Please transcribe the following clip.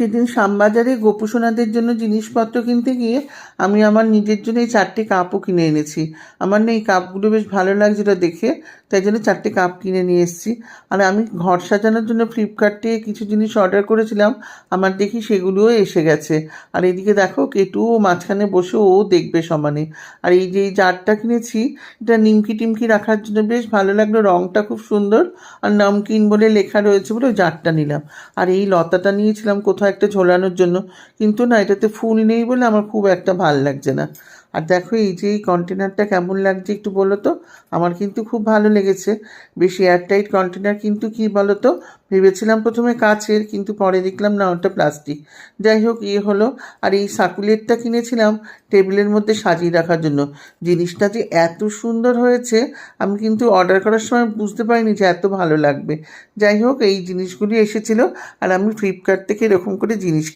সেদিন শ্যামবাজারে গোপুসোনাদের জন্য জিনিসপত্র কিনতে গিয়ে আমি আমার নিজের জন্য এই 4টে কাপও কিনে এনেছি। আমার না এই কাপগুলো বেশ ভালো লাগছিল দেখে, তাই জন্য 4টে কাপ কিনে নিয়ে এসেছি। আর আমি ঘর সাজানোর জন্য ফ্লিপকার্ট থেকে কিছু জিনিস অর্ডার করেছিলাম, আমার দেখি সেগুলোও এসে গেছে। আর এদিকে দেখো কেটুও মাঝখানে বসে ও দেখবে সমানে। আর এই যে এই জারটা কিনেছি, এটা নিমকি টিমকি রাখার জন্য বেশ ভালো লাগলো, রঙটা খুব সুন্দর আর নমকিন বলে লেখা রয়েছে বলে ওই জারটা নিলাম। আর এই লতাটা নিয়েছিলাম কোথাও একটা ঝোলানোর জন্য, কিন্তু না এটাতে ফুল নেই বলে আমার খুব একটা ভাল লাগছে না। আর দেখো এই যে এই কন্টেনারটা কেমন লাগছে একটু বলো তো। আমার কিন্তু খুব ভালো লেগেছে, বেশ এয়ারটাইট কন্টেনার। কিন্তু কি বলো তো, ভেবেছিলাম প্রথমে কাচের, কিন্তু পরে দেখলাম না ওটা প্লাস্টিক। যাই হোক হলো। আর এই সার্কুলেটটা কিনেছিলাম টেবিলের মধ্যে সাজিয়ে রাখার জন্য। জিনিসটা যে এত সুন্দর হয়েছে আমি কিন্তু অর্ডার করার সময় বুঝতে পারিনি যে এত ভালো লাগবে। যাই হোক এই জিনিসগুলি এসেছিলো, আর আমি ফ্লিপকার্ট থেকে এরকম করে জিনিস